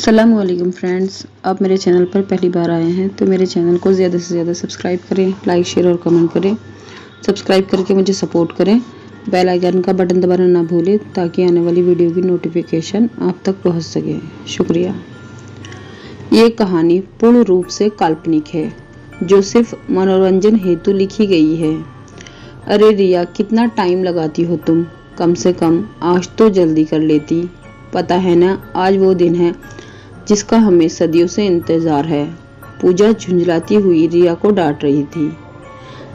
अस्सलामुअलैकुम फ्रेंड्स, आप मेरे चैनल पर पहली बार आए हैं तो मेरे चैनल को ज़्यादा से ज़्यादा सब्सक्राइब करें, लाइक शेयर और कमेंट करें। सब्सक्राइब करके मुझे सपोर्ट करें। बेल आइकन का बटन दबाना ना भूलें ताकि आने वाली वीडियो की नोटिफिकेशन आप तक पहुंच सके। शुक्रिया। ये कहानी पूर्ण रूप से काल्पनिक है, जो सिर्फ मनोरंजन हेतु लिखी गई है। अरे रिया, कितना टाइम लगाती हो तुम? कम से कम आज तो जल्दी कर लेती। पता है ना, आज वो दिन है जिसका हमें सदियों से इंतजार है। पूजा झुंझलाती हुई रिया को डांट रही थी।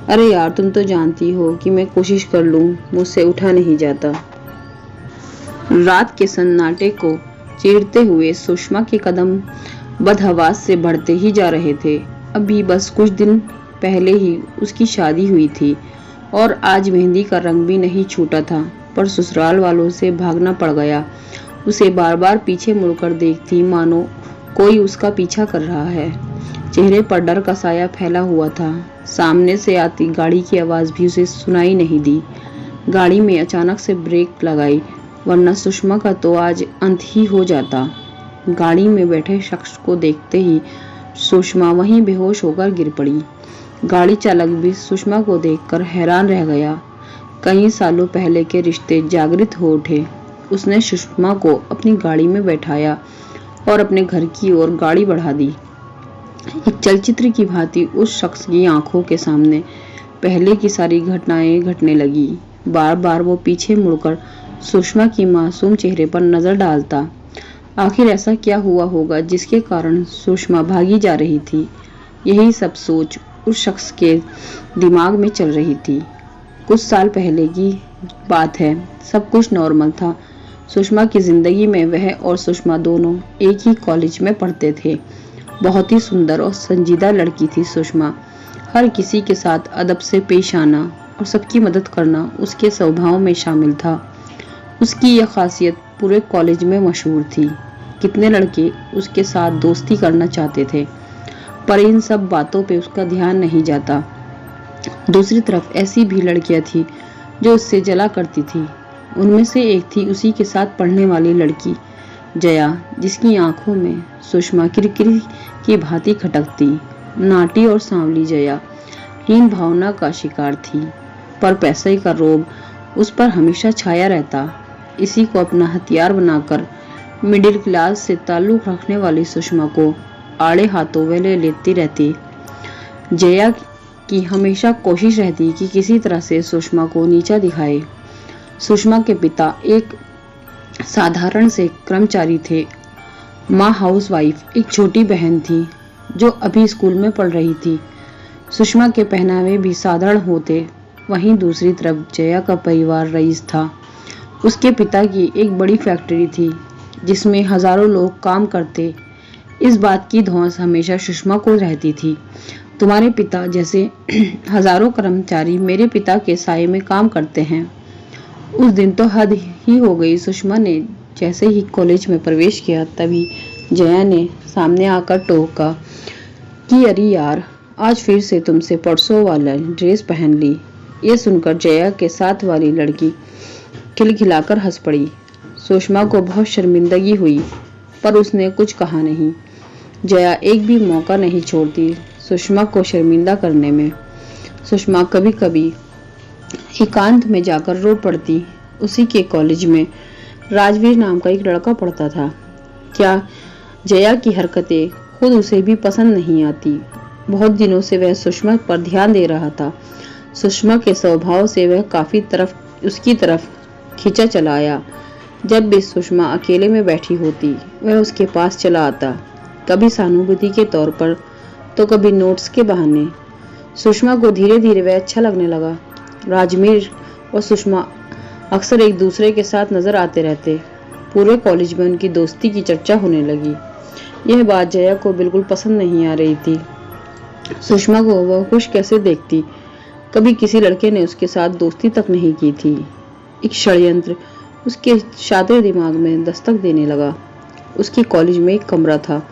अरे यार, तुम तो जानती हो कि मैं कोशिश कर लूं, मुझसे उठा नहीं जाता। रात के सन्नाटे को चीरते हुए सुषमा के कदम बदहवास से बढ़ते ही जा रहे थे। अभी बस कुछ दिन पहले ही उसकी शादी हुई थी और आज मेहंदी का रंग भी नहीं छूटा था, पर ससुराल वालों से भागना पड़ गया। उसे बार बार पीछे मुड़कर देखती, मानो कोई उसका पीछा कर रहा है। चेहरे पर डर का साया फैला हुआ था। सामने से आती गाड़ी की आवाज भी उसे सुनाई नहीं दी। गाड़ी में अचानक से ब्रेक लगाई, वरना सुषमा का तो आज अंत ही हो जाता। गाड़ी में बैठे शख्स को देखते ही सुषमा वहीं बेहोश होकर गिर पड़ी। गाड़ी चालक भी सुषमा को देखकर हैरान रह गया। कई सालों पहले के रिश्ते जागृत हो उठे। उसने सुषमा को अपनी गाड़ी में बैठाया और अपने घर की ओर गाड़ी बढ़ा दी। एक चलचित्र की भांति उस शख्स की आंखों के सामने पहले की सारी घटनाएं घटने लगी। बार बार वो पीछे मुड़कर सुषमा की मासूम चेहरे पर नजर डालता। आखिर ऐसा क्या हुआ होगा जिसके कारण सुषमा भागी जा रही थी? यही सब सोच उस शख्स के दिमाग में चल रही थी। कुछ साल पहले की बात है, सब कुछ नॉर्मल था। सुषमा की जिंदगी में वह और सुषमा दोनों एक ही कॉलेज में पढ़ते थे। बहुत ही सुंदर और संजीदा लड़की थी सुषमा। हर किसी के साथ अदब से पेश आना और सबकी मदद करना उसके स्वभाव में शामिल था। उसकी यह खासियत पूरे कॉलेज में मशहूर थी। कितने लड़के उसके साथ दोस्ती करना चाहते थे, पर इन सब बातों पे उसका ध्यान नहीं जाता। दूसरी तरफ ऐसी भी लड़कियां थी जो उससे जला करती थी। उनमें से एक थी उसी के साथ पढ़ने वाली लड़की जया, जिसकी आंखों में सुषमा किरकिरी की भांति खटकती। नाटी और सांवली जया हीन भावना का शिकार थी, पर पैसे का रोग उस पर हमेशा छाया रहता। इसी को अपना हथियार बनाकर मिडिल क्लास से ताल्लुक रखने वाली सुषमा को आड़े हाथों वे ले लेती रहती। जया की हमेशा कोशिश रहती कि किसी तरह से सुषमा को नीचा दिखाए। सुषमा के पिता एक साधारण से कर्मचारी थे। माँ हाउसवाइफ, एक छोटी बहन थी जो अभी स्कूल में पढ़ रही थी। सुषमा के पहनावे भी साधारण होते। वहीं दूसरी तरफ जया का परिवार रईस था। उसके पिता की एक बड़ी फैक्ट्री थी जिसमें हजारों लोग काम करते। इस बात की धौंस हमेशा सुषमा को रहती थी। तुम्हारे पिता जैसे हजारों कर्मचारी मेरे पिता के साये में काम करते हैं। उस दिन तो हद ही हो गई। सुषमा ने जैसे ही कॉलेज में प्रवेश किया, तभी जया ने सामने आकर टोका कि अरे यार, आज फिर से तुमसे परसों वाला ड्रेस पहन ली। ये सुनकर जया के साथ वाली लड़की खिलखिलाकर हंस पड़ी। सुषमा को बहुत शर्मिंदगी हुई, पर उसने कुछ कहा नहीं। जया एक भी मौका नहीं छोड़ती सुषमा को शर्मिंदा करने में। सुषमा कभी कभी एकांत में जाकर रो पड़ती। उसी के कॉलेज में राजवीर नाम का एक लड़का पढ़ता था। क्या जया की हरकतें खुद उसे भी पसंद नहीं आती। बहुत दिनों से वह सुषमा पर ध्यान दे रहा था। सुषमा के स्वभाव से वह काफी उसकी तरफ खींचा चला आया। जब भी सुषमा अकेले में बैठी होती, वह उसके पास चला आता, कभी सहानुभूति के तौर पर तो कभी नोट्स के बहाने। सुषमा को धीरे धीरे वह अच्छा लगने लगा। राजवीर और सुषमा अक्सर एक दूसरे के साथ नजर आते रहते। पूरे कॉलेज में उनकी दोस्ती की चर्चा होने लगी। यह बात जया को बिल्कुल पसंद नहीं आ रही थी। सुषमा को वह खुश कैसे देखती। कभी किसी लड़के ने उसके साथ दोस्ती तक नहीं की थी। एक षड्यंत्र उसके शातिर दिमाग में दस्तक देने लगा। उसके कॉलेज में एक कमरा था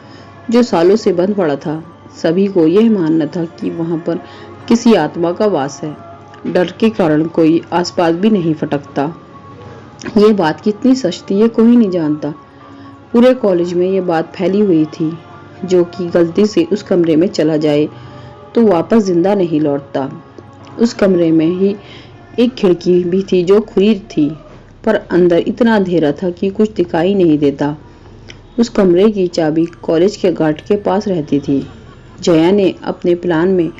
जो सालों से बंद पड़ा था। सभी को यह मानना था कि वहां पर किसी आत्मा का वास है। डर के कारण कोई आसपास भी नहीं फटकता। ये बात कितनी सच थी ये कोई नहीं जानता, पूरे कॉलेज में ये बात फैली हुई थी, जो कि गलती से उस कमरे में चला जाए तो वापस जिंदा नहीं लौटता। उस कमरे में ही एक खिड़की भी थी जो खुली थी, पर अंदर इतना अंधेरा था कि कुछ दिखाई नहीं देता। उस कमरे की चाबी कॉलेज के गार्ड के पास रहती थी। जया ने अपने प्लान में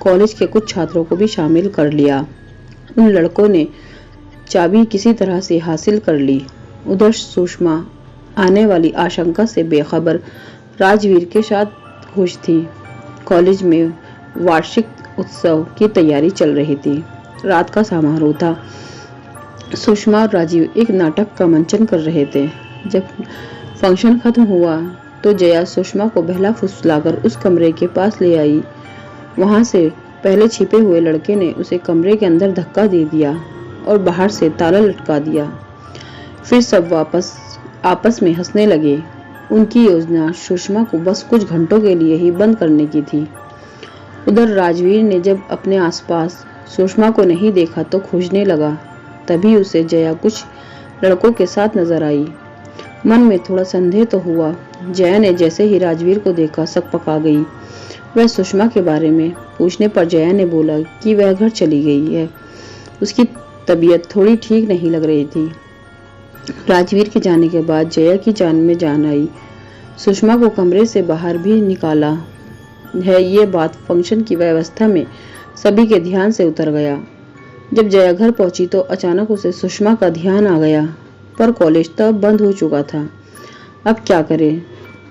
कॉलेज के कुछ छात्रों को भी शामिल कर लिया। उन लड़कों ने चाबी किसी तरह से हासिल कर ली। उधर सुषमा आने वाली आशंका से बेखबर राजवीर के साथ खुश थी। कॉलेज में वार्षिक उत्सव की तैयारी चल रही थी। रात का समारोह था। सुषमा और राजीव एक नाटक का मंचन कर रहे थे। जब फंक्शन खत्म हुआ तो जया सुषमा को बहला फुसलाकर उस कमरे के पास ले आई। वहां से पहले छिपे हुए लड़के ने उसे कमरे के अंदर धक्का दे दिया और बाहर से ताला लटका दिया। फिर सब आपस में हंसने लगे। उनकी योजना सुषमा को बस कुछ घंटों के लिए ही बंद करने की थी। उधर राजवीर ने जब अपने आसपास सुषमा को नहीं देखा तो खोजने लगा। तभी उसे जया कुछ लड़कों के साथ नजर आई। मन में थोड़ा संदेह तो हुआ। जया ने जैसे ही राजवीर को देखा शक पका गई। वह सुषमा के बारे में पूछने पर जया ने बोला कि वह घर चली गई है। उसकी तबीयत थोड़ी ठीक नहीं लग रही थी। राजवीर के जाने के बाद जया की जान में जान आई। सुषमा को कमरे से बाहर भी निकाला है। ये बात फंक्शन की व्यवस्था में सभी के ध्यान से उतर गया। जब जया घर पहुंची तो अचानक उसे सुषमा का ध्यान आ गया, पर कॉलेज तब बंद हो चुका था। अब क्या करें?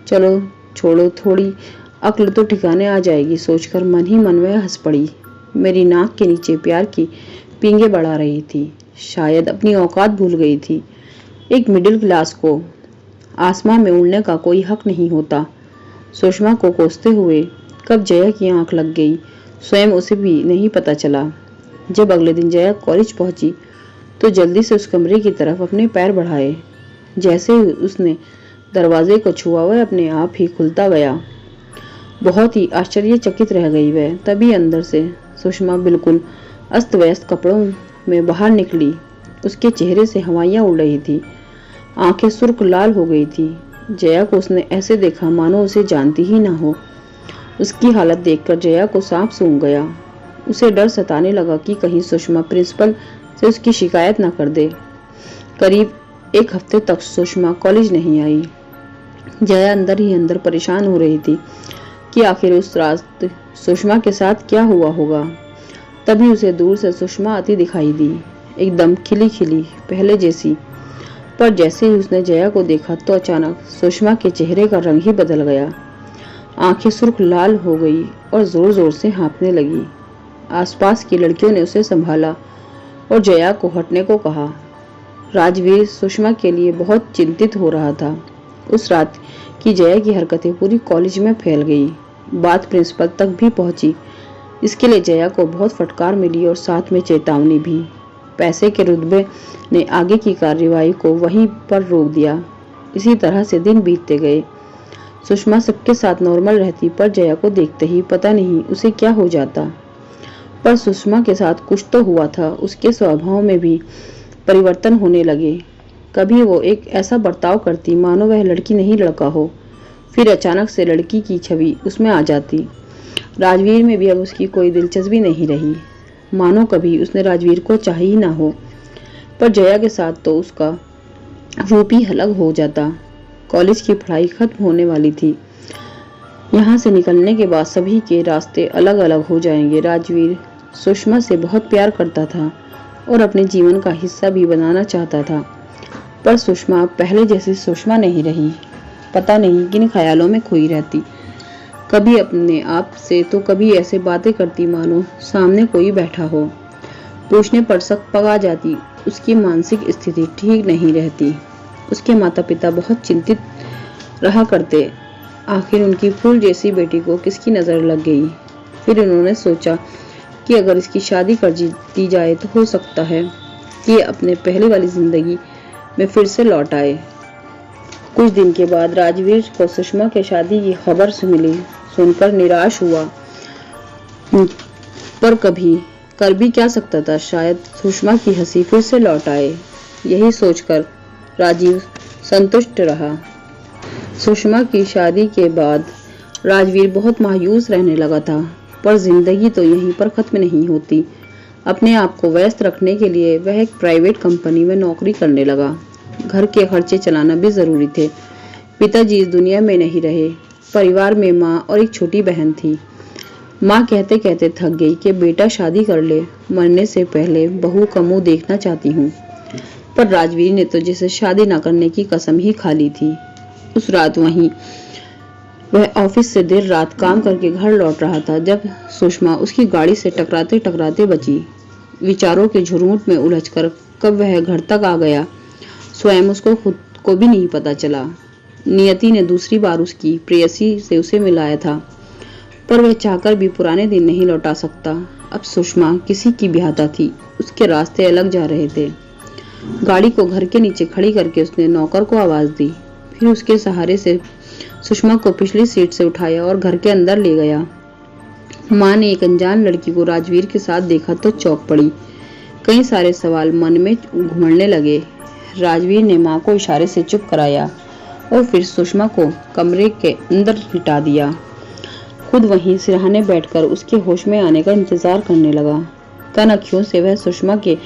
चलो छोड़ो, थोड़ी अक्ल तो ठिकाने आ जाएगी सोचकर मन ही मन में हंस पड़ी। मेरी नाक के नीचे प्यार की पींगे बढ़ा रही थी। शायद अपनी औकात भूल गई थी। एक मिडिल क्लास को आसमां में उड़ने का कोई हक नहीं होता। सुषमा को कोसते हुए कब जया की आंख लग गई, स्वयं उसे भी नहीं पता चला। जब अगले दिन जया कॉलेज पहुंची तो जल्दी से उस कमरे की तरफ अपने पैर बढ़ाए। जैसे ही उसने दरवाजे को छुआ वह अपने आप ही खुलता गया। बहुत ही आश्चर्यचकित रह गई वह। तभी अंदर से सुषमा बिल्कुल अस्त व्यस्त कपड़ों में बाहर निकली। उसके चेहरे से हवाइयां उड़ रही थी। आंखें सुर्ख लाल हो गई थी। जया को उसने ऐसे देखा मानो उसे जानती ही ना हो। उसकी हालत देखकर जया को सांप सूंघ गया। उसे डर सताने लगा कि कहीं सुषमा प्रिंसिपल से उसकी शिकायत न कर दे। करीब एक हफ्ते तक सुषमा कॉलेज नहीं आई। जया अंदर ही अंदर परेशान हो रही थी कि आखिर उस रात सुषमा के साथ क्या हुआ होगा। तभी उसे दूर से सुषमा आती दिखाई दी, एकदम खिली खिली पहले जैसी। पर जैसे ही उसने जया को देखा तो अचानक सुषमा के चेहरे का रंग ही बदल गया। आंखें सुर्ख लाल हो गई और जोर जोर से हाँफने लगी। आसपास की लड़कियों ने उसे संभाला और जया को हटने को कहा। राजवीर सुषमा के लिए बहुत चिंतित हो रहा था। उस रात की जया की हरकतें पूरी कॉलेज में फैल गई। बात प्रिंसिपल तक भी पहुंची। इसके लिए जया को बहुत फटकार मिली और साथ में चेतावनी भी। पैसे के रुतबे ने आगे की कार्यवाही को वहीं पर रोक दिया। इसी तरह से दिन बीतते गए। सुषमा सबके साथ नॉर्मल रहती, पर जया को देखते ही पता नहीं उसे क्या हो जाता। पर सुषमा के साथ कुछ तो हुआ था। उसके स्वभाव में भी परिवर्तन होने लगे। कभी वो एक ऐसा बर्ताव करती मानो वह लड़की नहीं लड़का हो। फिर अचानक से लड़की की छवि उसमें आ जाती। राजवीर में भी अब उसकी कोई दिलचस्पी नहीं रही, मानो कभी उसने राजवीर को चाहा ही ना हो। पर जया के साथ तो उसका रूप ही अलग हो जाता। कॉलेज की पढ़ाई खत्म होने वाली थी। यहाँ से निकलने के बाद सभी के रास्ते अलग अलग हो जाएंगे। राजवीर सुषमा से बहुत प्यार करता था और अपने जीवन का हिस्सा भी बनाना चाहता था। पर सुषमा पहले जैसी सुषमा नहीं रही। पता नहीं किन ख्यालों में खोई रहती। कभी अपने आप से तो कभी ऐसे बातें करती मानो सामने कोई बैठा हो। पूछने पर शक पका जाती। उसकी मानसिक स्थिति ठीक नहीं रहती। उसके माता पिता बहुत चिंतित रहा करते। आखिर उनकी फूल जैसी बेटी को किसकी नजर लग गई। फिर उन्होंने सोचा कि अगर इसकी शादी कर दी जाए तो हो सकता है कि अपने पहले वाली जिंदगी में फिर से लौट आए। कुछ दिन के बाद राजवीर को सुषमा के शादी की खबर से मिली। सुनकर निराश हुआ, पर कर भी क्या सकता था। शायद सुषमा की हंसी फिर से लौट आए। यही सोचकर राजीव संतुष्ट रहा। सुषमा की शादी के बाद राजवीर बहुत मायूस रहने लगा था, पर जिंदगी तो यहीं पर खत्म नहीं होती। अपने आप को व्यस्त रखने के लिए वह एक प्राइवेट कंपनी में नौकरी करने लगा। घर के खर्चे चलाना भी जरूरी थे। पिताजी इस दुनिया में नहीं रहे। परिवार में माँ और एक छोटी बहन थी। माँ कहते कहते थक गई कि बेटा शादी कर ले, मरने से पहले बहू का मुंह देखना चाहती हूँ। पर राजवीर ने तो जैसे शादी न करने की कसम ही खा ली थी। उस रात वह ऑफिस से देर रात काम करके घर लौट रहा था जब सुषमा उसकी गाड़ी से टकराते टकराते बची। विचारों के झुरमुट में उलझकर कब वह घर तक आ गया, स्वयं उसको खुद को भी नहीं पता चला। नियति ने दूसरी बार उसकी प्रेयसी से उसे मिलाया था, पर वह चाहकर भी पुराने दिन नहीं लौटा सकता। अब सुषमा किसी की ब्याहता थी, उसके रास्ते अलग जा रहे थे। गाड़ी को घर के नीचे खड़ी करके उसने नौकर को आवाज दी, फिर उसके सहारे से सुषमा को पिछली सीट से उठाया और घर के अंदर ले गया। माँ ने एक अनजान लड़की को राजवीर के साथ देखा तो चौंक पड़ी। कई सारे सवाल मन में घुमड़ने लगे। राजवीर ने माँ को इशारे से चुप कराया और फिर सुषमा को कमरे के अंदर लिटा दिया। खुद वहीं सिरहाने बैठकर उसके होश में आने का इंतजार करने लगा। कन अखियों से वह सुषमा के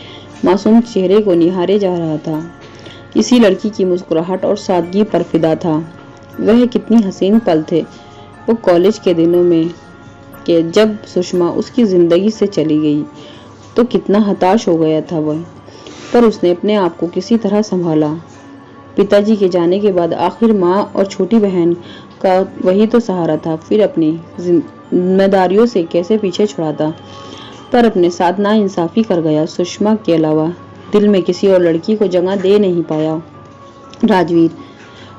मासूम चेहरे को निहारे जा रहा था। इसी लड़की की मुस्कुराहट और सादगी पर फिदा था। वह कितनी हसीन पल थे वो कॉलेज के दिनों में कि जब सुषमा उसकी जिंदगी से चली गई तो कितना हताश हो गया था वह, पर उसने अपने आप को किसी तरह संभाला। पिताजी के जाने के बाद आखिर माँ और छोटी बहन का वही तो सहारा था। फिर अपनी जिम्मेदारियों से कैसे पीछे छुड़ाता, पर अपने साथ नाइंसाफी कर गया। सुषमा के अलावा दिल में किसी और लड़की को जगह दे नहीं पाया। राजवीर,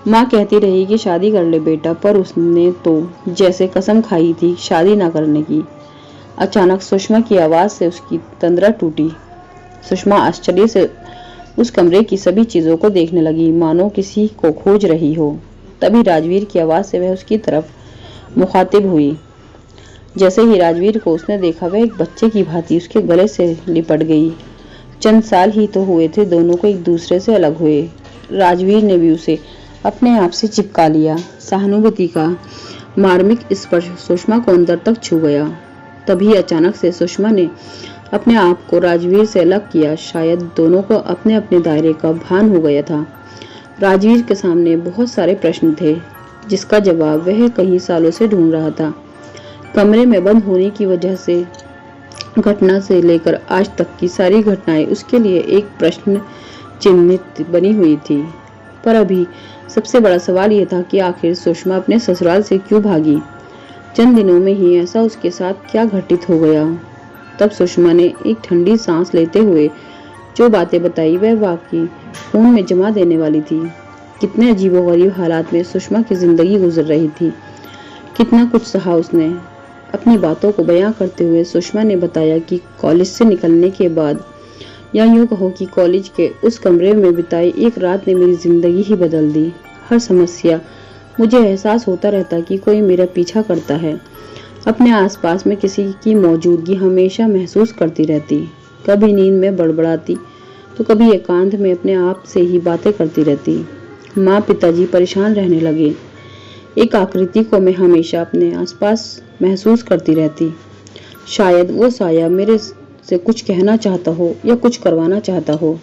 माँ कहती रही कि शादी कर ले बेटा, पर उसने तो जैसे कसम खाई थी शादी ना करने की। अचानक सुषमा की आवाज से उसकी तंद्रा टूटी। सुषमा आश्चर्य से उस कमरे की सभी चीजों को देखने लगी, मानो किसी को खोज रही हो। तभी राजवीर की आवाज से वह उसकी तरफ मुखातिब हुई। जैसे ही राजवीर को उसने देखा, वह एक बच्चे की भांति उसके गले से लिपट गई। चंद साल ही तो हुए थे दोनों को एक दूसरे से अलग हुए। राजवीर ने भी उसे अपने आप से चिपका लिया। सहानुभूति का मार्मिक स्पर्श सुषमा को अंदर तक छू गया। तभी अचानक से सुषमा ने अपने आप को राजवीर से अलग किया। शायद दोनों को अपने अपने दायरे का भान हो गया था। राजवीर के सामने बहुत सारे प्रश्न थे जिसका जवाब वह कई सालों से ढूंढ रहा था। कमरे में बंद होने की वजह से घटना से लेकर आज तक की सारी घटनाएं उसके लिए एक प्रश्न चिन्हित बनी हुई थी। पर अभी सबसे बड़ा सवाल यह था कि आखिर सुषमा अपने ससुराल से क्यों भागी। चंद दिनों में ही ऐसा उसके साथ क्या घटित हो गया। तब सुषमा ने एक ठंडी सांस लेते हुए जो बातें बताई वह वाकई खून में जमा देने वाली थी। कितने अजीबोगरीब हालात में सुषमा की जिंदगी गुजर रही थी, कितना कुछ सहा उसने। अपनी बातों को बयां करते हुए सुषमा ने बताया कि कॉलेज से निकलने के बाद, या यूं कहो कि कॉलेज के उस कमरे में बिताई एक रात ने मेरी जिंदगी ही बदल दी। हर समस्या मुझे एहसास होता रहता कि कोई मेरा पीछा करता है। अपने आसपास में किसी की मौजूदगी हमेशा महसूस करती रहती। कभी नींद में बड़बड़ाती तो कभी एकांत में अपने आप से ही बातें करती रहती। माँ पिताजी परेशान रहने लगे। एक आकृति को मैं हमेशा अपने आसपास महसूस करती रहती। शायद वो साया मेरे से कुछ कहना चाहता हो या कुछ करवाना चाहता हो।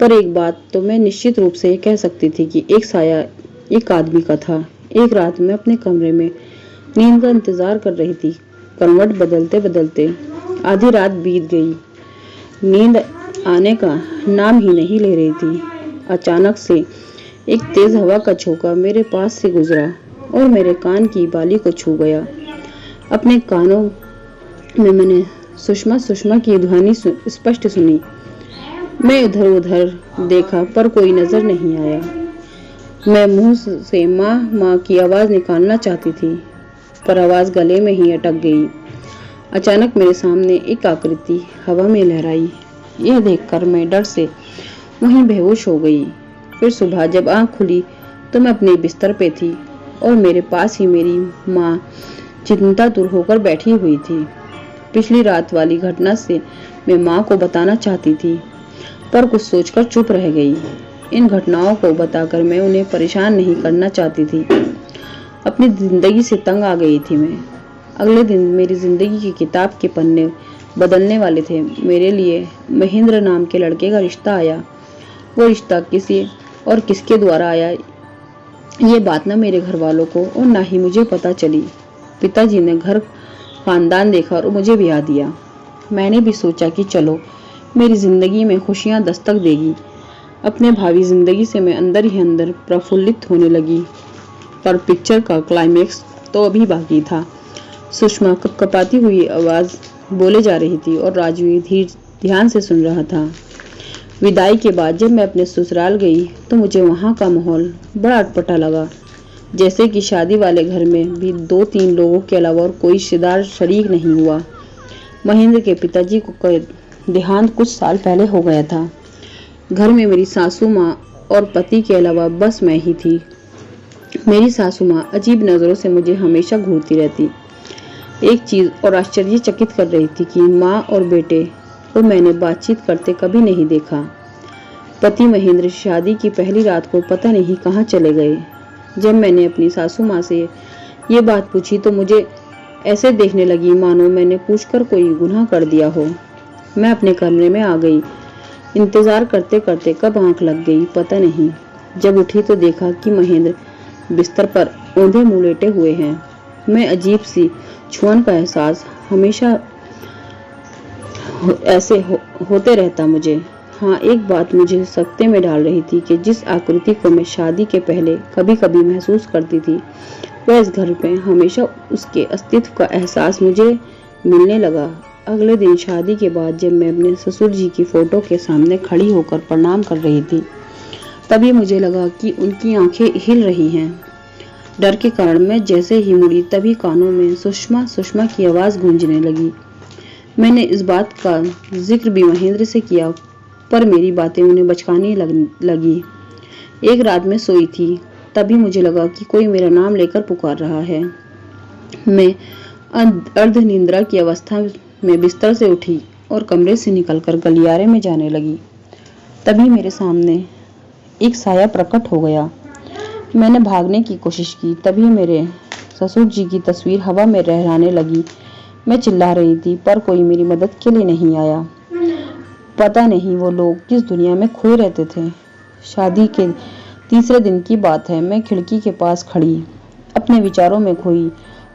पर एक बात तो मैं निश्चित रूप से ये कह सकती थी कि एक साया एक आदमी का था। एक रात में अपने कमरे में नींद का इंतजार कर रही थी। करवट बदलते बदलते आधी रात बीत गई। नींद आने का नाम ही नहीं ले रही थी। अचानक से एक तेज हवा का झोंका मेरे पास से गुजरा और मेरे कान की बाली को छू गया। अपने कानों में मैंने सुषमा सुषमा की ध्वनि स्पष्ट सुनी। मैं इधर उधर देखा पर कोई नजर नहीं आया। मैं मुंह से माँ माँ की आवाज निकालना चाहती थी, पर आवाज गले में ही अटक गई। अचानक मेरे सामने एक आकृति हवा में लहराई। यह देखकर मैं डर से वहीं बेहोश हो गई। फिर सुबह जब आंख खुली तो मैं अपने बिस्तर पे थी और मेरे पास ही मेरी माँ चिंतातुर होकर बैठी हुई थी। पिछली रात वाली घटना से मैं माँ को बताना चाहती थी, पर कुछ सोचकर चुप रह गई। इन घटनाओं को बताकर मैं उन्हें परेशान नहीं करना चाहती थी। अपनी जिंदगी से तंग आ गई थी मैं। अगले दिन मेरी जिंदगी की किताब के पन्ने बदलने वाले थे। मेरे लिए महेंद्र नाम के लड़के का रिश्ता आया। वो रिश्ता किसी और किसके द्वारा आया, ये बात ना मेरे घर वालों को और ना ही मुझे पता चली। पिताजी ने घर खानदान देखा और मुझे ब्याह दिया। मैंने भी सोचा कि चलो मेरी जिंदगी में खुशियां दस्तक देगी। अपने भावी जिंदगी से मैं अंदर ही अंदर प्रफुल्लित होने लगी। पर पिक्चर का क्लाइमेक्स तो अभी बाकी था। सुषमा कपकपाती हुई आवाज बोले जा रही थी और राजवीर ध्यान से सुन रहा था। विदाई के बाद जब मैं अपने ससुराल गई तो मुझे वहां का माहौल बड़ा अटपटा लगा। जैसे कि शादी वाले घर में भी 2-3 लोगों के अलावा और कोई रिश्तेदार शरीक नहीं हुआ। महेंद्र के पिताजी को देहांत कुछ साल पहले हो गया था। घर में मेरी सासू माँ और पति के अलावा बस मैं ही थी। मेरी सासू माँ अजीब नजरों से मुझे हमेशा घूरती रहती। एक चीज और आश्चर्यचकित कर रही थी कि माँ और बेटे को मैंने बातचीत करते कभी नहीं देखा। पति महेंद्र शादी की पहली रात को पता नहीं कहाँ चले गए। जब मैंने अपनी सासू माँ से ये बात पूछी तो मुझे ऐसे देखने लगी मानो मैंने पूछकर कोई गुनाह कर दिया हो। मैं अपने कमरे में आ गई। इंतजार करते करते कब आंख लग गई पता नहीं। जब उठी तो देखा कि महेंद्र बिस्तर पर औंधे मुंह लेटे हुए हैं। मैं अजीब सी छुअन का एहसास हमेशा ऐसे होते रहता मुझे। हाँ, एक बात मुझे सकते में डाल रही थी कि जिस आकृति को मैं शादी के पहले कभी कभी महसूस करती थी वह इस घर में हमेशा उसके अस्तित्व का एहसास मुझे मिलने लगा। अगले दिन शादी के बाद जब मैं अपने ससुर जी की फोटो के सामने खड़ी होकर प्रणाम कर रही थी तभी मुझे लगा कि उनकी आंखें हिल रही हैं। डर के कारण मैं जैसे ही मुड़ी तभी कानों में सुषमा सुषमा की आवाज गूंजने लगी। मैंने इस बात का जिक्र भी महेंद्र से किया पर मेरी बातें उन्हें बचकाने लगी। एक रात में सोई थी तभी मुझे लगा कि कोई मेरा नाम लेकर पुकार रहा है। मैं अर्ध निंद्रा की अवस्था में बिस्तर से उठी और कमरे से निकलकर गलियारे में जाने लगी। तभी मेरे सामने एक साया प्रकट हो गया। मैंने भागने की कोशिश की तभी मेरे ससुर जी की तस्वीर हवा में लहराने लगी। मैं चिल्ला रही थी पर कोई मेरी मदद के लिए नहीं आया। पता नहीं वो लोग किस दुनिया में खोए रहते थे। शादी के तीसरे दिन की बात है। मैं खिड़की के पास खड़ी अपने विचारों में खोई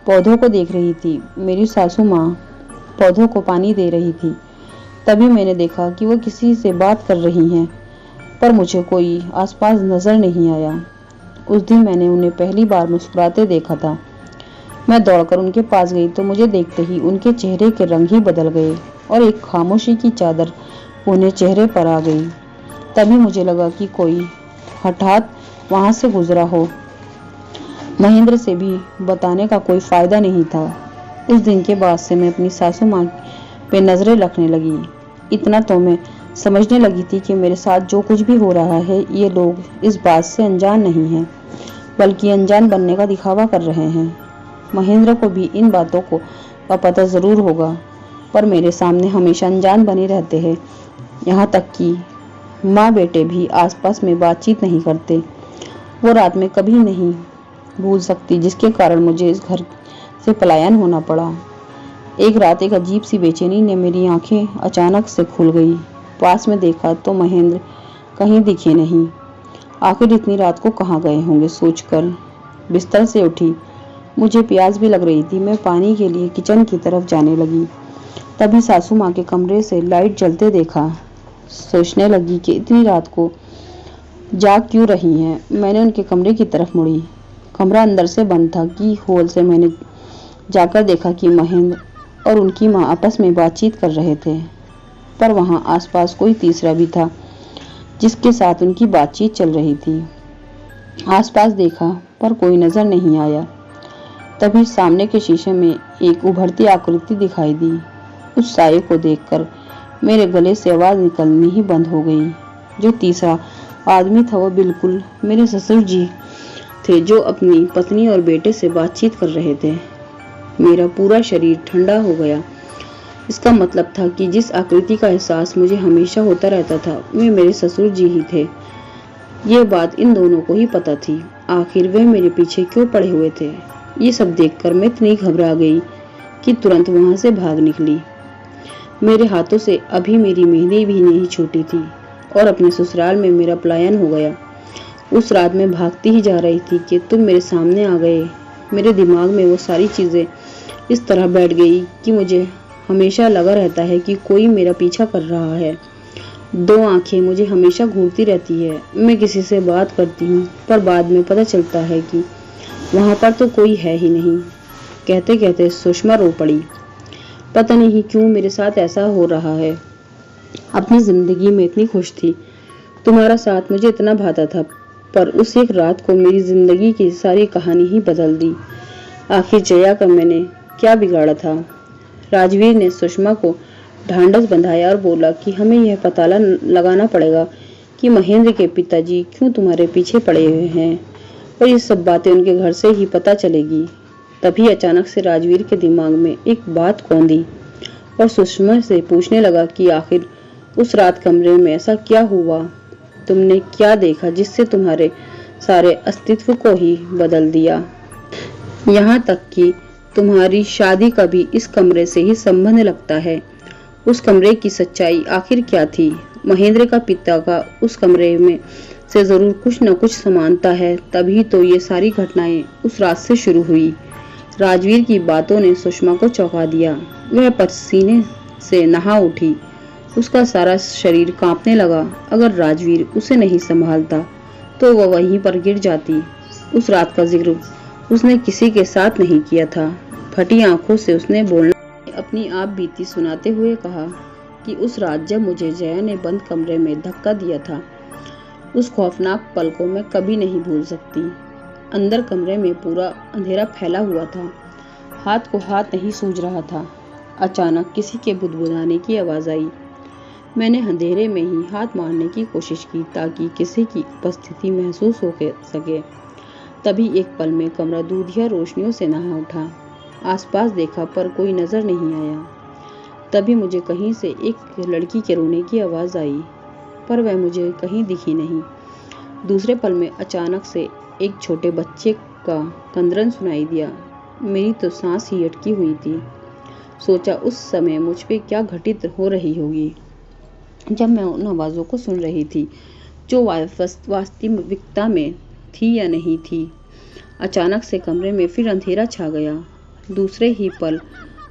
पौधों को देख रही थी। मेरी सासू माँ पौधों को पानी दे रही थी। तभी मैंने देखा कि वो किसी से बात कर रही हैं पर मुझे कोई आसपास नजर नहीं आया। उस दिन मैंने उन्हें पहली बार मुस्कुराते देखा था। मैं दौड़कर उनके पास गई तो मुझे देखते ही उनके चेहरे के रंग ही बदल गए और एक खामोशी की चादर उन्हें चेहरे पर आ गई। तभी मुझे लगा कि कोई हठात वहां से गुजरा हो। महेंद्र से भी बताने का कोई फायदा नहीं था। उस दिन के बाद से मैं अपनी सासू माँ पे नजरें रखने लगी। इतना तो मैं समझने लगी थी कि मेरे साथ जो कुछ भी हो रहा है ये लोग इस बात से अनजान नहीं हैं बल्कि अनजान बनने का दिखावा कर रहे हैं। महेंद्र को भी इन बातों का पता जरूर होगा पर मेरे सामने हमेशा अनजान बने रहते हैं। यहाँ तक कि माँ बेटे भी आसपास में बातचीत नहीं करते। वो रात में कभी नहीं भूल सकती जिसके कारण मुझे इस घर से पलायन होना पड़ा। एक रात एक अजीब सी बेचैनी ने मेरी आंखें अचानक से खुल गई। पास में देखा तो महेंद्र कहीं दिखे नहीं। आखिर इतनी रात को कहाँ गए होंगे सोचकर बिस्तर से उठी। मुझे प्यास भी लग रही थी। मैं पानी के लिए किचन की तरफ जाने लगी। तभी सासू माँ के कमरे से लाइट जलते देखा। सोचने लगी कि इतनी रात को जाग क्यों रही हैं। मैंने उनके कमरे की तरफ मुड़ी। कमरा अंदर से बंद था कि होल से मैंने जाकर देखा कि महेंद्र और उनकी माँ आपस में बातचीत कर रहे थे पर वहाँ आसपास कोई तीसरा भी था जिसके साथ उनकी बातचीत चल रही थी। आसपास देखा पर कोई नजर नहीं आया। तभी सामने के शीशे में एक उभरती आकृति दिखाई दी। उस साये को देखकर मेरे गले से आवाज निकलनी ही बंद हो गई। जो तीसरा आदमी था वो बिल्कुल मेरे ससुर जी थे जो अपनी पत्नी और बेटे से बातचीत कर रहे थे। मेरा पूरा शरीर ठंडा हो गया। इसका मतलब था कि जिस आकृति का एहसास मुझे हमेशा होता रहता था वे मेरे ससुर जी ही थे। ये बात इन दोनों को ही पता थी। आखिर वे मेरे पीछे क्यों पड़े हुए थे? ये सब देखकर मैं इतनी घबरा गई कि तुरंत वहां से भाग निकली। मेरे हाथों से अभी मेरी मेहंदी भी नहीं छूटी थी और अपने ससुराल में मेरा पलायन हो गया। उस रात मैं भागती ही जा रही थी कि तुम मेरे सामने आ गए। मेरे दिमाग में वो सारी चीजें इस तरह बैठ गई कि मुझे हमेशा लगा रहता है कि कोई मेरा पीछा कर रहा है। दो आंखें मुझे हमेशा घूरती रहती है। मैं किसी से बात करती हूँ पर बाद में पता चलता है कि वहां पर तो कोई है ही नहीं। कहते कहते सुषमा रो पड़ी। पता नहीं क्यों मेरे साथ ऐसा हो रहा है। अपनी जिंदगी में इतनी खुश थी, तुम्हारा साथ मुझे इतना भाता था, पर उस एक रात को मेरी जिंदगी की सारी कहानी ही बदल दी। आखिर जया का मैंने क्या बिगाड़ा था? राजवीर ने सुषमा को ढांढस बंधाया और बोला कि हमें यह पता लगाना पड़ेगा कि महेंद्र के पिताजी क्यों तुम्हारे पीछे पड़े हुए हैं और ये सब बातें उनके घर से ही पता चलेगी। तभी अचानक से राजवीर के दिमाग में एक बात कौंधी और सुषमा से पूछने लगा कि आखिर उस रात कमरे में ऐसा क्या हुआ? तुमने क्या देखा जिससे तुम्हारे सारे अस्तित्व को ही बदल दिया? यहाँ तक कि तुम्हारी शादी का भी इस कमरे से ही संबंध लगता है। उस कमरे की सच्चाई आखिर क्या थी? महेंद्र का पिता का उस कमरे में से जरूर कुछ न कुछ समानता है, तभी तो ये सारी घटनाएं उस रात से शुरू हुई। राजवीर की बातों ने सुषमा को चौंका दिया। वह पसीने से नहा उठी। उसका सारा शरीर कांपने लगा। अगर राजवीर उसे नहीं संभालता तो वह वहीं पर गिर जाती। उस रात का जिक्र उसने किसी के साथ नहीं किया था। फटी आंखों से उसने बोलना अपनी आप बीती सुनाते हुए कहा कि उस रात जब मुझे जया ने बंद कमरे में धक्का दिया था, उस खौफनाक पल को मैं कभी नहीं भूल सकती। अंदर कमरे में पूरा अंधेरा फैला हुआ था। हाथ को हाथ नहीं सूझ रहा था। अचानक किसी के बुदबुदाने की आवाज आई। मैंने अंधेरे में ही हाथ मारने की कोशिश की ताकि किसी की उपस्थिति महसूस हो सके। तभी एक पल में कमरा दूधिया रोशनियों से नहा उठा। आसपास देखा पर कोई नजर नहीं आया। तभी मुझे कहीं से एक लड़की के रोने की आवाज आई, पर वह मुझे कहीं दिखी नहीं। दूसरे पल में अचानक से एक छोटे बच्चे का कंदरन सुनाई दिया। मेरी तो सांस ही अटकी हुई थी। सोचा उस समय मुझ पे क्या घटित हो रही होगी जब मैं उन आवाज़ों को सुन रही थी, जो वास्तविकता में थी या नहीं थी। अचानक से कमरे में फिर अंधेरा छा गया। दूसरे ही पल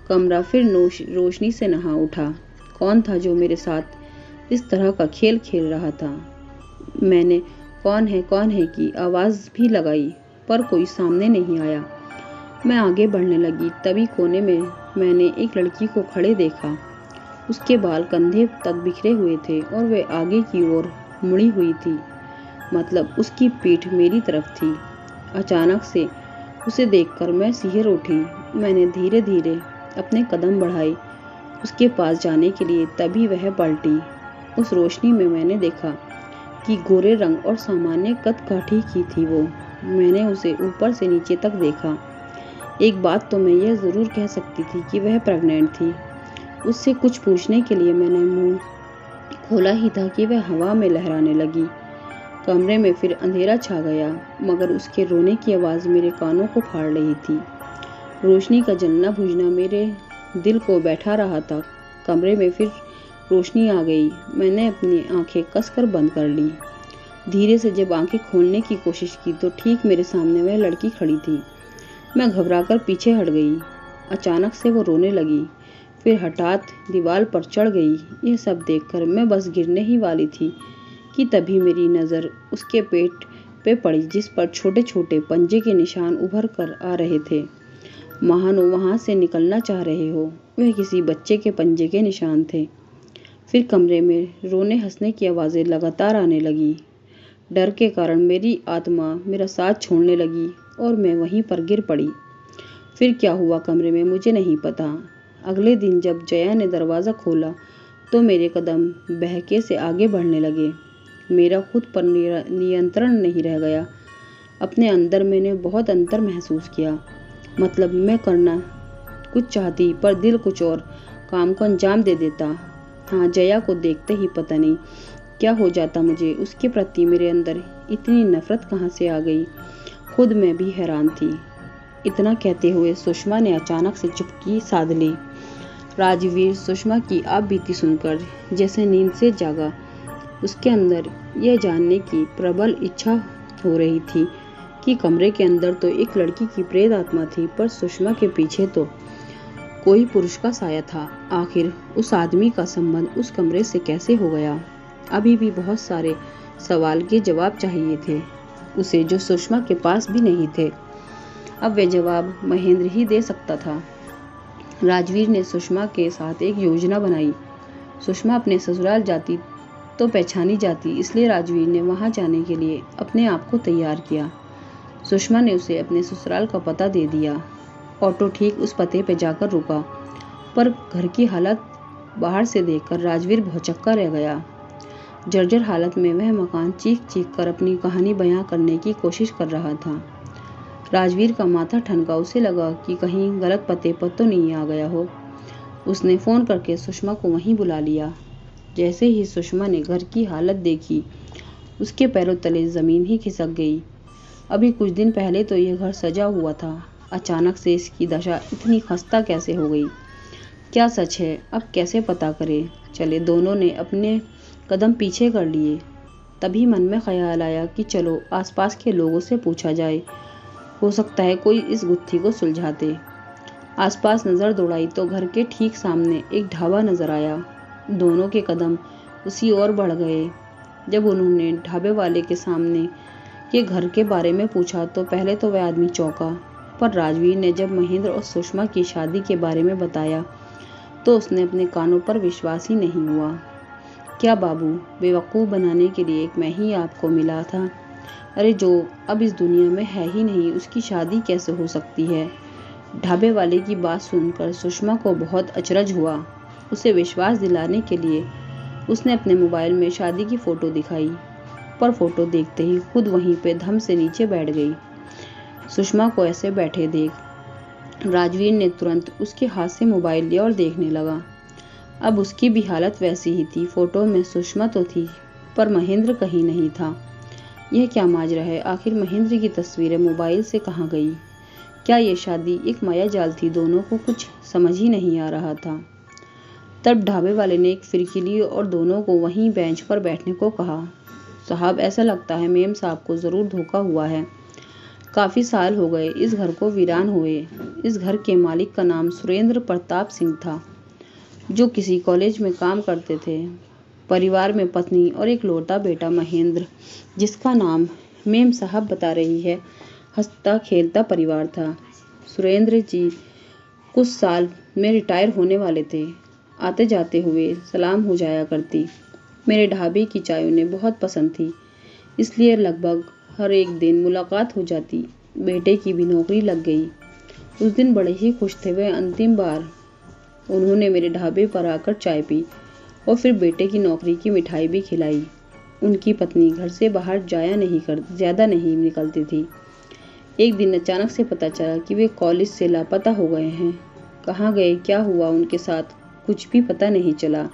कमरा फिर रोशनी से नहा उठा। कौन था जो मेरे साथ इस तरह का खेल खेल रहा था? मैंने कौन है की आवाज़ भी लगाई, पर कोई सामने नहीं आया। मैं आगे बढ़ने लगी। तभी कोने में मैंने एक लड़की को खड़े देखा। उसके बाल कंधे तक बिखरे हुए थे और वह आगे की ओर मुड़ी हुई थी, मतलब उसकी पीठ मेरी तरफ थी। अचानक से उसे देखकर मैं सिहर उठी। मैंने धीरे धीरे अपने कदम बढ़ाए उसके पास जाने के लिए। तभी वह पलटी। उस रोशनी में मैंने देखा कि गोरे रंग और सामान्य कद काठी की थी वो। मैंने उसे ऊपर से नीचे तक देखा। एक बात तो मैं यह जरूर कह सकती थी कि वह प्रेग्नेंट थी। उससे कुछ पूछने के लिए मैंने मुंह खोला ही था कि वह हवा में लहराने लगी। कमरे में फिर अंधेरा छा गया, मगर उसके रोने की आवाज़ मेरे कानों को फाड़ रही थी। रोशनी का जलना बुझना मेरे दिल को बैठा रहा था। कमरे में फिर रोशनी आ गई। मैंने अपनी आंखें कसकर बंद कर ली। धीरे से जब आंखें खोलने की कोशिश की तो ठीक मेरे सामने वह लड़की खड़ी थी। मैं घबराकर पीछे हट गई। अचानक से वो रोने लगी, फिर हठात दीवार पर चढ़ गई। यह सब देखकर मैं बस गिरने ही वाली थी कि तभी मेरी नज़र उसके पेट पे पड़ी, जिस पर छोटे छोटे पंजे के निशान उभर कर आ रहे थे, मानो वहाँ से निकलना चाह रहे हो। वह किसी बच्चे के पंजे के निशान थे। फिर कमरे में रोने हंसने की आवाज़ें लगातार आने लगी। डर के कारण मेरी आत्मा मेरा साथ छोड़ने लगी और मैं वहीं पर गिर पड़ी। फिर क्या हुआ कमरे में मुझे नहीं पता। अगले दिन जब जया ने दरवाज़ा खोला तो मेरे कदम बहके से आगे बढ़ने लगे। मेरा खुद पर नियंत्रण नहीं रह गया। अपने अंदर मैंने बहुत अंतर महसूस किया। मतलब मैं करना कुछ चाहती पर दिल कुछ और काम को अंजाम दे देता। हाँ, जया को देखते ही पता नहीं क्या हो जाता मुझे, उसके प्रति मेरे अंदर इतनी नफरत कहाँ से आ गई, खुद मैं भी हैरान थी। इतना कहते हुए सुषमा ने अचानक से चुप्पी साध ली। राजवीर सुषमा की आप बीती सुनकर जैसे नींद से जागा। उसके अंदर यह जानने की प्रबल इच्छा हो रही थी कि कमरे के अंदर तो एक लड़की की प्रेत आत्मा थी, पर सुषमा के पीछे तो कोई पुरुष का साया था। आखिर उस आदमी का संबंध उस कमरे से कैसे हो गया? अभी भी बहुत सारे सवाल के जवाब चाहिए थे उसे, जो सुषमा के पास भी नहीं थे। अब वे जवाब महेंद्र ही दे सकता था। राजवीर ने सुषमा के साथ एक योजना बनाई। सुषमा अपने ससुराल जाती तो पहचानी जाती, इसलिए राजवीर ने वहां जाने के लिए अपने आप को तैयार किया। सुषमा ने उसे अपने ससुराल का पता दे दिया। ऑटो ठीक उस पते पे जाकर रुका, पर घर की हालत बाहर से देखकर राजवीर भौचक्का रह गया। जर्जर हालत में वह मकान चीख चीख कर अपनी कहानी बयां करने की कोशिश कर रहा था। राजवीर का माथा ठनका। उसे लगा कि कहीं गलत पते पर तो नहीं आ गया हो। उसने फोन करके सुषमा को वहीं बुला लिया। जैसे ही सुषमा ने घर की हालत देखी, उसके पैरों तले जमीन ही खिसक गई। अभी कुछ दिन पहले तो यह घर सजा हुआ था, अचानक से इसकी दशा इतनी खस्ता कैसे हो गई? क्या सच है? अब कैसे पता करे? चले दोनों ने अपने कदम पीछे कर लिए। तभी मन में ख्याल आया कि चलो आसपास के लोगों से पूछा जाए, हो सकता है कोई इस गुत्थी को सुलझा दे। आसपास नजर दौड़ाई तो घर के ठीक सामने एक ढाबा नजर आया। दोनों के कदम उसी ओर बढ़ गए। जब उन्होंने ढाबे वाले के सामने के घर के बारे में पूछा तो पहले तो वह आदमी चौंका, पर राजवीर ने जब महेंद्र और सुषमा की शादी के बारे में बताया तो उसने अपने कानों पर विश्वास ही नहीं हुआ। क्या बाबू, बेवकूफ़ बनाने के लिए एक मैं ही आपको मिला था? अरे जो अब इस दुनिया में है ही नहीं, उसकी शादी कैसे हो सकती है? ढाबे वाले की बात सुनकर सुषमा को बहुत अचरज हुआ। उसे विश्वास दिलाने के लिए उसने अपने मोबाइल में शादी की फ़ोटो दिखाई, पर फोटो देखते ही खुद वहीं पे धम से नीचे बैठ गई। सुषमा को ऐसे बैठे देख राजवीर ने तुरंत उसके हाथ से मोबाइल लिया और देखने लगा। अब उसकी भी हालत वैसी ही थी। फोटो में सुषमा तो थी, पर महेंद्र कहीं नहीं था। यह क्या माजरा है? आखिर महेंद्र की तस्वीरें मोबाइल से कहाँ गई? क्या ये शादी एक मायाजाल थी? दोनों को कुछ समझ ही नहीं आ रहा था। तब ढाबे वाले ने एक फिरकी ली और दोनों को वहीं बेंच पर बैठने को कहा। साहब, ऐसा लगता है मेम साहब को ज़रूर धोखा हुआ है। काफ़ी साल हो गए इस घर को वीरान हुए। इस घर के मालिक का नाम सुरेंद्र प्रताप सिंह था, जो किसी कॉलेज में काम करते थे। परिवार में पत्नी और एक लौता बेटा महेंद्र, जिसका नाम मेम साहब बता रही है। हंसता खेलता परिवार था। सुरेंद्र जी कुछ साल में रिटायर होने वाले थे। आते जाते हुए सलाम हो जाया करती। मेरे ढाबे की चाय उन्हें बहुत पसंद थी, इसलिए लगभग हर एक दिन मुलाकात हो जाती। बेटे की भी नौकरी लग गई। उस दिन बड़े ही खुश थे वह। अंतिम बार उन्होंने मेरे ढाबे पर आकर चाय पी और फिर बेटे की नौकरी की मिठाई भी खिलाई। उनकी पत्नी घर से बाहर ज़्यादा नहीं निकलती थी। एक दिन अचानक से पता चला कि वे कॉलेज से लापता हो गए हैं। कहाँ गए, क्या हुआ उनके साथ, कुछ भी पता नहीं चला।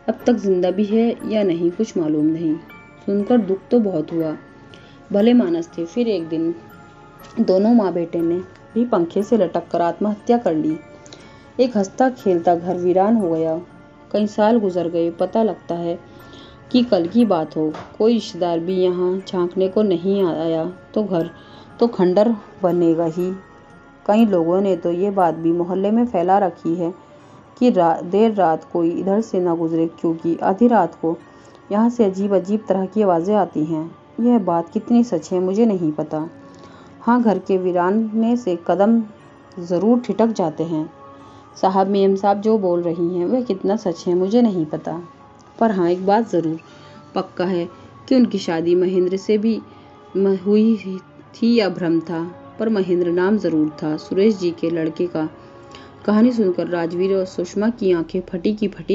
अब तक जिंदा भी है या नहीं कुछ मालूम नहीं। सुनकर दुख तो बहुत हुआ। भले मानस थे। फिर एक दिन दोनों माँ बेटे ने भी पंखे से लटक कर आत्महत्या कर ली। एक हंसता खेलता घर वीरान हो गया। कई साल गुजर गए। पता लगता है कि कल की बात हो। कोई रिश्तेदार भी यहाँ झांकने को नहीं आया तो घर तो खंडर बनेगा ही। कई लोगों ने तो ये बात भी मोहल्ले में फैला रखी है कि देर रात कोई इधर से ना गुजरे, क्योंकि आधी रात को यहाँ से अजीब अजीब तरह की आवाज़ें आती हैं। यह बात कितनी सच है मुझे नहीं पता। हाँ, घर के वीराने से कदम ज़रूर ठिठक जाते हैं। साहब, मेम साहब जो बोल रही हैं वह कितना सच है मुझे नहीं पता, पर हाँ एक बात ज़रूर पक्का है कि उनकी शादी महेंद्र से भी हुई थी या भ्रम था, पर महेंद्र नाम ज़रूर था सुरेश जी के लड़के का। कहानी सुनकर राजवीर और सुषमा की आंखें फटी की फटी